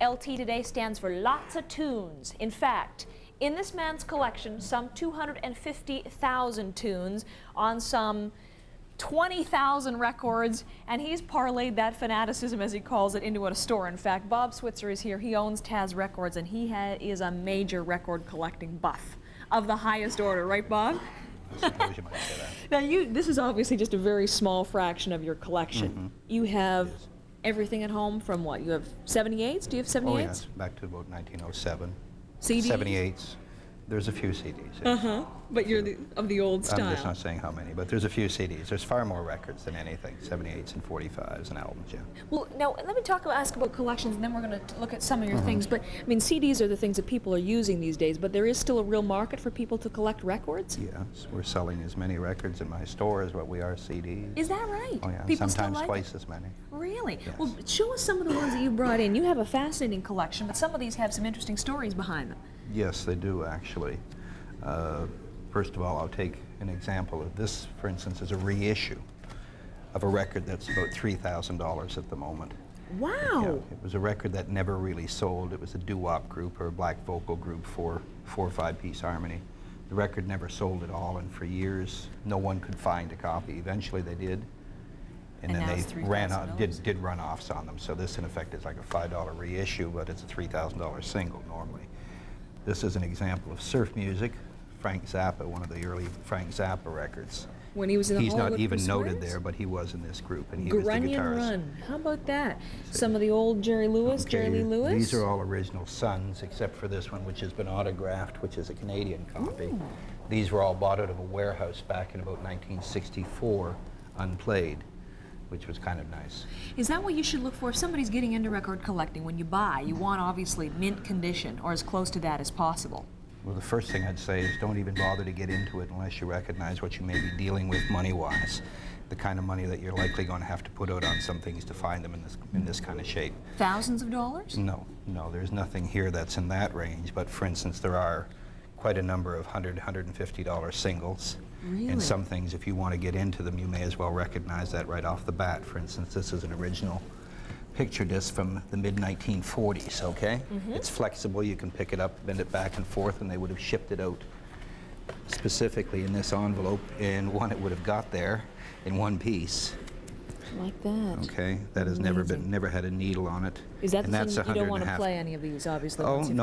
LT today stands for lots of tunes. In fact, in this man's collection, some 250,000 tunes on some 20,000 records, and he's parlayed that fanaticism, as he calls it, into a store. In fact, Bob Switzer is here. He owns Taz Records, and he is a major record collecting buff of the highest order, right, Bob? I suppose you might say that. Now, this is obviously just a very small fraction of your collection. Mm-hmm. You have everything at home from what? You have 78s? Do you have 78s? Oh yes, back to about 1907. CDs? 78s. There's a few CDs. Yes. But you're of the old style. I'm just not saying how many, but there's a few CDs. There's far more records than anything. 78s and 45s and albums, yeah. Well, now let me ask about collections, and then we're going to look at some of your things. But I mean, CDs are the things that people are using these days. But there is still a real market for people to collect records. Yes, we're selling as many records in my store as what we are CDs. Is that right? Oh yeah, People sometimes still like twice as many. Really? Yes. Well, show us some of the ones that you brought in. You have a fascinating collection, but some of these have some interesting stories behind them. Yes, they do actually. First of all, I'll take an example of this, for instance, is a reissue of a record that's about $3,000 at the moment. Wow! Yeah, it was a record that never really sold. It was a doo-wop group or a black vocal group for 4 or 5-piece harmony. The record never sold at all, and for years no one could find a copy. Eventually they did, and then they ran out, did run-offs on them. So this in effect is like a $5 reissue, but it's a $3,000 single normally. This is an example of surf music. Frank Zappa, one of the early Frank Zappa records. When he was in the He's not even noted Persuaders? there, but he was in this group, and he was the Grunion guitarist. Run. How about that? Some of the old Jerry Lewis, Jerry Lee Lewis? These are all original Sons, except for this one, which has been autographed, which is a Canadian copy. Ooh. These were all bought out of a warehouse back in about 1964, unplayed, which was kind of nice. Is that what you should look for if somebody's getting into record collecting? When you buy, you want obviously mint condition, or as close to that as possible. Well, the first thing I'd say is don't even bother to get into it unless you recognize what you may be dealing with money-wise. The kind of money that you're likely going to have to put out on some things to find them in this kind of shape. Thousands of dollars? No, there's nothing here that's in that range, but for instance, there are quite a number of $100, $150 singles. Really? And some things, if you want to get into them, you may as well recognize that right off the bat. For instance, this is an original picture disc from the mid-1940s, okay? It's flexible, you can pick it up, bend it back and forth, and they would have shipped it out specifically in this envelope, and one it would have got there in one piece. Like that. Okay, that has never had a needle on it. Is that and the that's thing? You don't want to $150. play any of these, obviously. Oh, no.